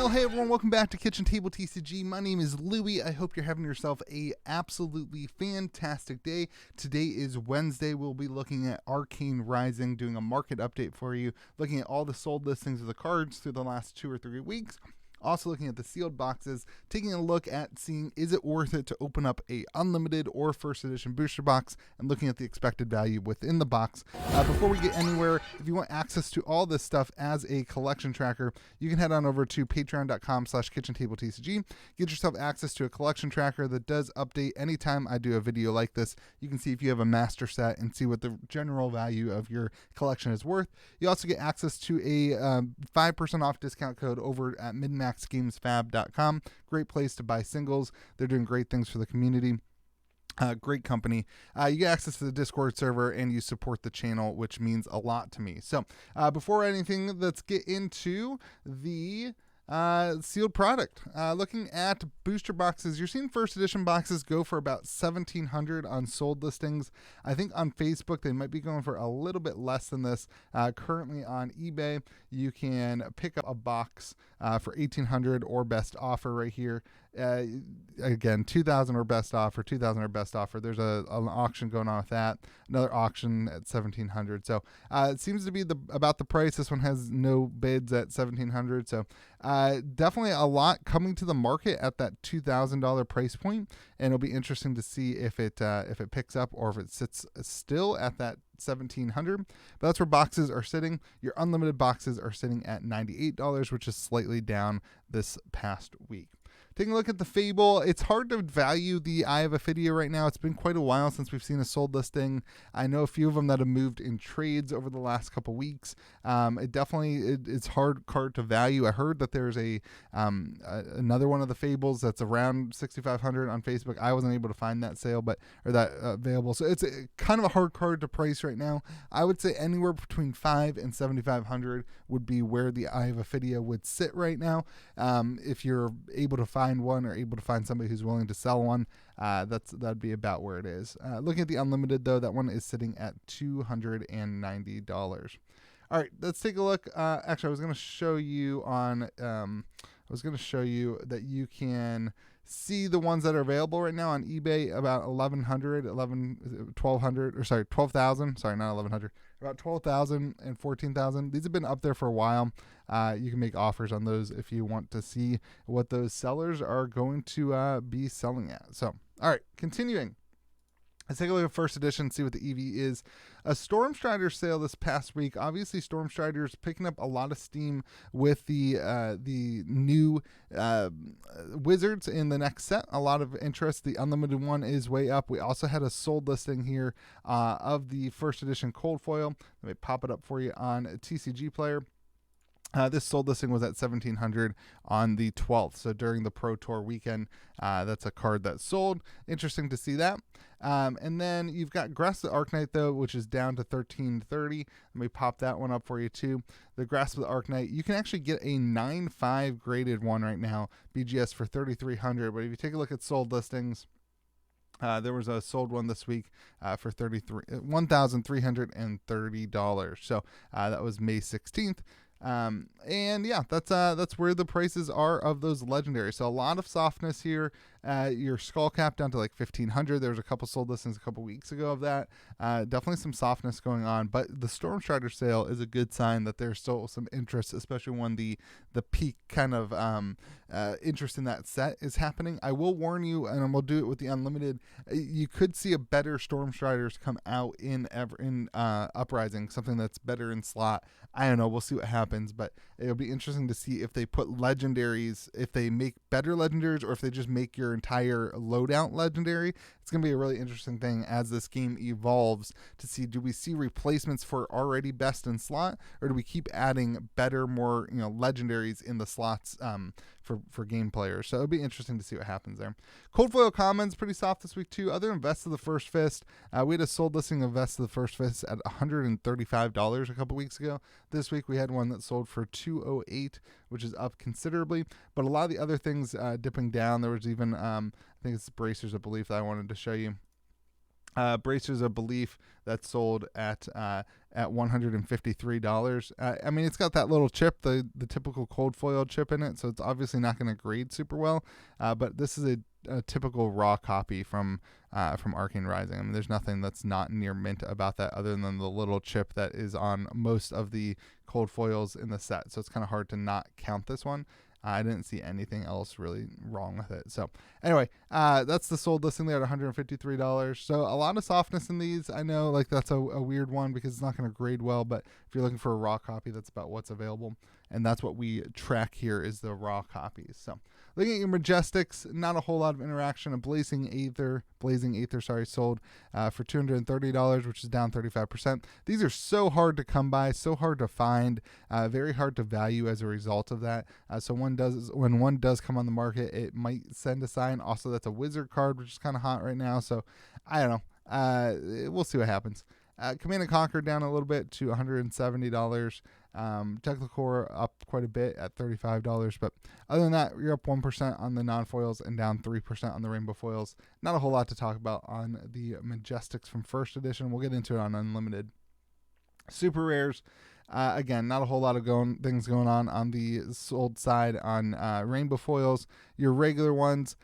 Well, hey everyone, welcome back to Kitchen Table TCG. My name is Louie. I hope you're having yourself a absolutely fantastic day. Today is Wednesday. We'll be looking at Arcane Rising, doing a market update for you, looking at all the sold listings of the cards through the last 2 or 3 weeks. Also looking at the sealed boxes, taking a look at seeing is it worth it to open up a unlimited or first edition booster box, and looking at the expected value within the box. Before we get anywhere, if you want access to all this stuff as a collection tracker, you can head on over to patreon.com/KitchenTableTCG. Get yourself access to a collection tracker that does update anytime I do a video like this. You can see if you have a master set and see what the general value of your collection is worth. You also get access to a 5% off discount code over at MaxGamesFab.com. Great place to buy singles. They're doing great things for the community. Great company. You get access to the Discord server and you support the channel, which means a lot to me. So before anything, let's get into the sealed product. Looking at booster boxes, you're seeing first edition boxes go for about $1,700 on sold listings. I think on Facebook they might be going for a little bit less than this. Currently on eBay, you can pick up a box for $1,800 or best offer right here. Again, $2,000 or best offer, $2,000 or best offer. There's an auction going on with that. Another auction at $1,700. So it seems to be about the price. This one has no bids at $1,700. So definitely a lot coming to the market at that $2,000 price point, and it'll be interesting to see if it picks up or if it sits still at that $1,700. But that's where boxes are sitting. Your unlimited boxes are sitting at $98, which is slightly down this past week. Taking a look at the Fable, it's hard to value the Eye of Ophidia right now. It's been quite a while since we've seen a sold listing. I know a few of them that have moved in trades over the last couple weeks. It's hard card to value. I heard that there's another one of the Fables that's around $6,500 on Facebook. I wasn't able to find that sale, or that available. So it's kind of a hard card to price right now. I would say anywhere between $5,000 and $7,500 would be where the Eye of Ophidia would sit right now. If you're able to find one or able to find somebody who's willing to sell one, that'd be about where it is. Looking at the unlimited though, that one is sitting at $290. All right, let's take a look. Actually, I was going to show you that you can see the ones that are available right now on eBay, about 12,000, sorry, not 1,100, about 12,000 and 14,000. These have been up there for a while. You can make offers on those if you want to see what those sellers are going to be selling at. So, all right, continuing. Let's take a look at first edition, see what the EV is. A Stormstrider sale this past week. Obviously, Stormstrider's picking up a lot of steam with the new wizards in the next set. A lot of interest. The unlimited one is way up. We also had a sold listing here of the first edition cold foil. Let me pop it up for you on TCG Player. This sold listing was at $1,700 on the 12th, so during the Pro Tour weekend. That's a card that sold. Interesting to see that. And then you've got Grasp of the Arknight, though, which is down to $1,330. Let me pop that one up for you, too. The Grasp of the Arknight, you can actually get a 9.5 graded one right now, BGS, for $3,300. But if you take a look at sold listings, there was a sold one this week for $1,330. So that was May 16th. And yeah, that's where the prices are of those legendaries. So a lot of softness here. Your skull cap down to like $1,500. There was a couple sold listings a couple weeks ago of that. Definitely some softness going on, but the Stormstrider sale is a good sign that there's still some interest, especially when the peak kind of interest in that set is happening. I will warn you, and we'll do it with the unlimited. You could see a better Stormstriders come out in Uprising, something that's better in slot. I don't know. We'll see what happens, but it'll be interesting to see if they put legendaries, if they make better legendaries, or if they just make your entire loadout legendary. It's going to be a really interesting thing as this game evolves to see, do we see replacements for already best in slot, or do we keep adding better, more legendaries in the slots for game players? So it'll be interesting to see what happens there. Cold Foil Commons, pretty soft this week too. Other than Vest of the First Fist, we had a sold listing of Vest of the First Fist at $135 a couple weeks ago. This week we had one that sold for $208, which is up considerably. But a lot of the other things dipping down. There was even, I think it's Bracers of Belief that I wanted to show you. Bracers of Belief that's sold at $153. I mean, it's got that little chip, the typical cold foil chip in it, so it's obviously not going to grade super well. But this is a typical raw copy from Arcane Rising. I mean, there's nothing that's not near mint about that other than the little chip that is on most of the cold foils in the set. So it's kind of hard to not count this one. I didn't see anything else really wrong with it. So anyway, that's the sold listing there at $153. So a lot of softness in these. I know like that's a weird one because it's not going to grade well, but if you're looking for a raw copy, that's about what's available. And that's what we track here is the raw copies. So looking at your Majestics, not a whole lot of interaction. A Blazing Aether, sold for $230, which is down 35%. These are so hard to come by, so hard to find, very hard to value as a result of that. So when one does come on the market, it might send a sign. Also, that's a wizard card, which is kind of hot right now. So I don't know. We'll see what happens. Command & Conquer down a little bit to $170. Technicore up quite a bit at $35, but other than that, you're up 1% on the non-foils and down 3% on the rainbow foils. Not a whole lot to talk about on the Majestics from first edition. We'll get into it on Unlimited. Super rares, again, not a whole lot of things going on the sold side on rainbow foils. Your regular ones,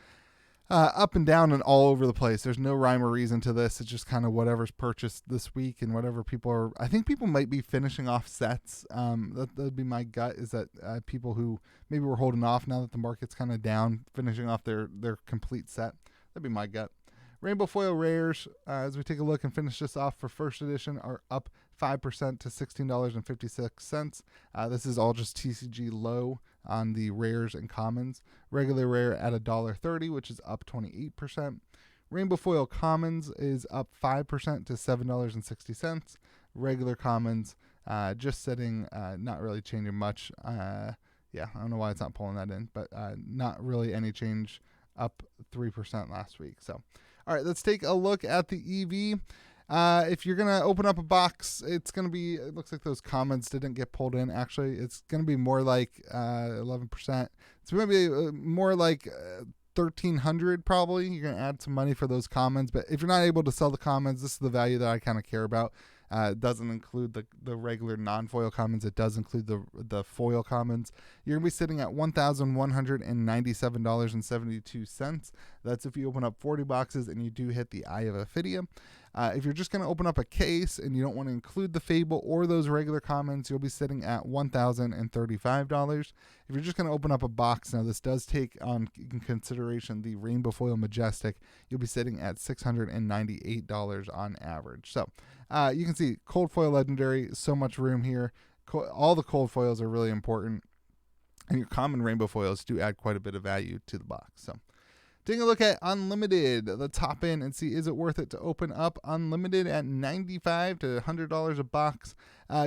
up and down and all over the place. There's no rhyme or reason to this. It's just kind of whatever's purchased this week and whatever people are. I think people might be finishing off sets. That would be my gut, is that people who maybe were holding off now that the market's kind of down, finishing off their complete set. That'd be my gut. Rainbow foil rares, as we take a look and finish this off for first edition, are up 5% to $16.56. This is all just TCG low on the rares and commons. Regular rare at $1.30, which is up 28%. Rainbow foil commons is up 5% to $7.60. Regular commons just sitting, not really changing much. Yeah, I don't know why it's not pulling that in, but not really any change, up 3% last week. So, all right, let's take a look at the EV. If you're going to open up a box, it's going to be, it looks like those commons didn't get pulled in. Actually, it's going to be more like 11%. It's going to be more like 1,300 probably. You're going to add some money for those commons. But if you're not able to sell the commons, this is the value that I kind of care about. It doesn't include the regular non-foil commons. It does include the foil commons. You're going to be sitting at $1,197.72. That's if you open up 40 boxes and you do hit the Eye of Ophidia. If you're just going to open up a case and you don't want to include the Fable or those regular commons, you'll be sitting at $1,035. If you're just going to open up a box, now this does take on in consideration the Rainbow Foil Majestic, you'll be sitting at $698 on average. So you can see Cold Foil Legendary, so much room here. All the cold foils are really important, and your common rainbow foils do add quite a bit of value to the box. So taking a look at Unlimited, let's hop in and see, is it worth it to open up Unlimited at $95 to $100 a box?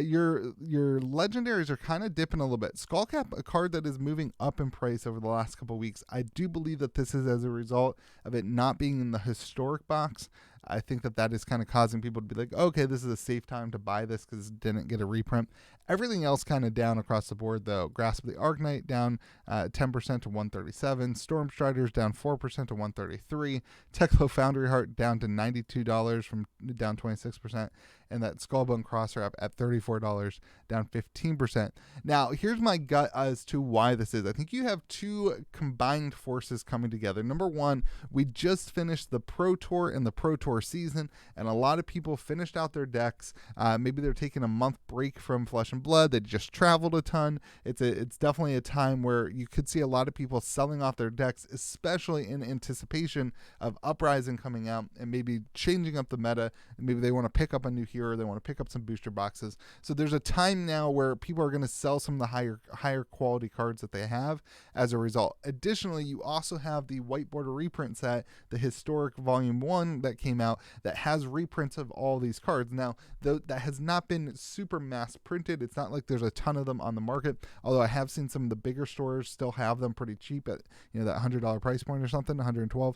Your legendaries are kind of dipping a little bit. Skullcap, a card that is moving up in price over the last couple of weeks. I do believe that this is as a result of it not being in the historic box. I think that is kind of causing people to be like, okay, this is a safe time to buy this because it didn't get a reprint. Everything else kind of down across the board, though. Grasp of the Arknight down 10% to 137. Stormstriders down 4% to 133. Teklo Foundry Heart down to $92 from down 26%. And that Skullbone Crosser up at $34, down 15%. Now, here's my gut as to why this is. I think you have two combined forces coming together. Number one, we just finished the Pro Tour and the Pro Tour season, and a lot of people finished out their decks. Maybe they're taking a month break from Flesh and Blood. They just traveled a ton. It's definitely a time where you could see a lot of people selling off their decks, especially in anticipation of Uprising coming out and maybe changing up the meta. And maybe they want to pick up a new hero. They want to pick up some booster boxes. So there's a time now where people are going to sell some of the higher quality cards that they have as a result. Additionally, you also have the White Border reprint set, the historic Volume 1 that came out that has reprints of all these cards. Now, that has not been super mass printed. It's not like there's a ton of them on the market, although I have seen some of the bigger stores still have them pretty cheap at that $100 price point or something, $112.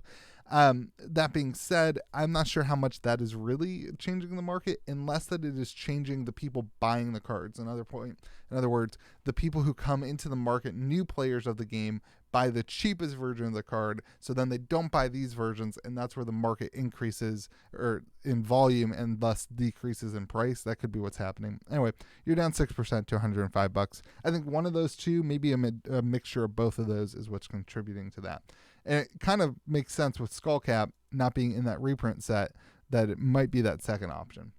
That being said, I'm not sure how much that is really changing the market, unless that it is changing the people buying the cards. In other words, the people who come into the market, new players of the game, buy the cheapest version of the card, so then they don't buy these versions, and that's where the market increases or in volume and thus decreases in price. That could be what's happening. Anyway, you're down 6% to $105. I think one of those two, maybe a mixture of both of those, is what's contributing to that. And it kind of makes sense with Skullcap not being in that reprint set that it might be that second option.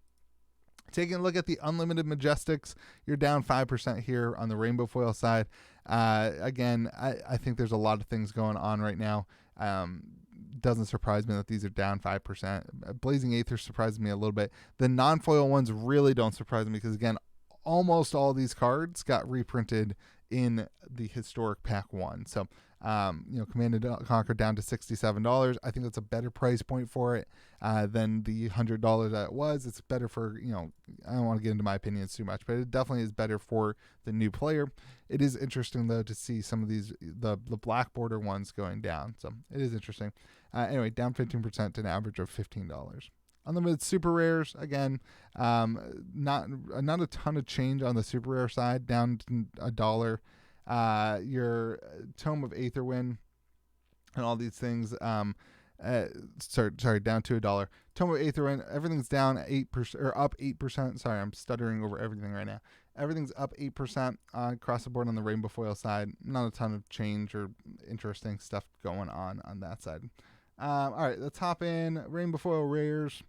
Taking a look at the Unlimited Majestics, you're down 5% here on the rainbow foil side. Again, I think there's a lot of things going on right now. Doesn't surprise me that these are down 5%. Blazing Aether surprises me a little bit. The non-foil ones really don't surprise me because, again, almost all these cards got reprinted in the historic pack 1. So, Command and Conquer down to $67. I think that's a better price point for it than the $100 that it was. It's better for, I don't want to get into my opinions too much, but it definitely is better for the new player. It is interesting, though, to see some of these, the black border ones going down. So it is interesting. Anyway, down 15% to an average of $15. Unlimited super rares, again, not a ton of change on the super rare side, down to $1. Your Tome of Aetherwind and all these things, down to $1. Tome of Aetherwind, everything's down 8% or up 8%. Sorry, I'm stuttering over everything right now. Everything's up 8% across the board on the rainbow foil side. Not a ton of change or interesting stuff going on that side. All right, let's hop in. Rainbow foil rares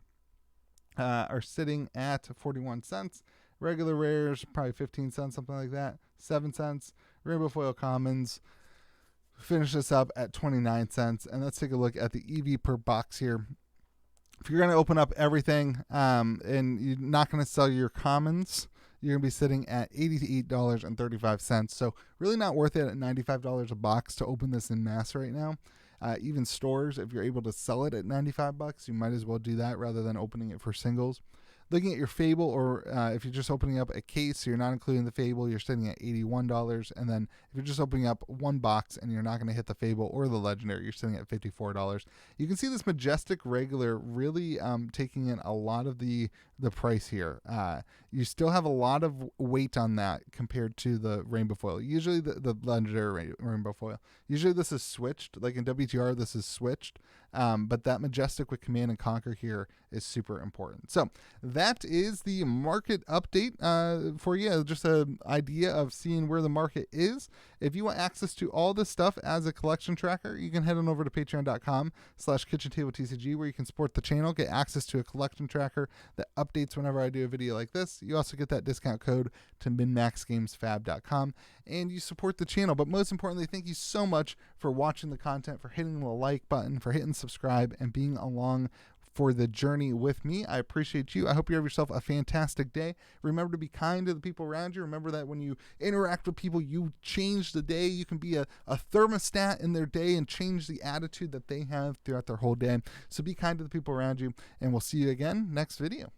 are sitting at 41 cents. Regular rares, probably 15 cents, something like that. 7 cents. Rainbow foil commons, finish this up at 29 cents. And let's take a look at the EV per box here. If you're going to open up everything and you're not going to sell your commons, you're going to be sitting at $88.35. So really not worth it at $95 a box to open this in mass right now. Even stores, if you're able to sell it at $95, you might as well do that rather than opening it for singles. Looking at your Fable, or if you're just opening up a case, so you're not including the Fable, you're sitting at $81. And then if you're just opening up one box and you're not going to hit the Fable or the Legendary, you're sitting at $54. You can see this Majestic regular really taking in a lot of the price here. You still have a lot of weight on that compared to the Rainbow Foil. Usually the Legendary Rainbow Foil. Usually this is switched. Like in WTR, this is switched. But that Majestic with Command and Conquer here is super important. So that is the market update for you. Just an idea of seeing where the market is. If you want access to all this stuff as a collection tracker, you can head on over to patreon.com/KitchenTableTCG, where you can support the channel, get access to a collection tracker that updates whenever I do a video like this. You also get that discount code to minmaxgamesfab.com, and you support the channel. But most importantly, thank you so much for watching the content, for hitting the like button, for hitting subscribe, and being along for the journey with me. I appreciate you. I hope you have yourself a fantastic day. Remember to be kind to the people around you. Remember that when you interact with people, you change the day. You can be a thermostat in their day and change the attitude that they have throughout their whole day. So be kind to the people around you, and we'll see you again next video.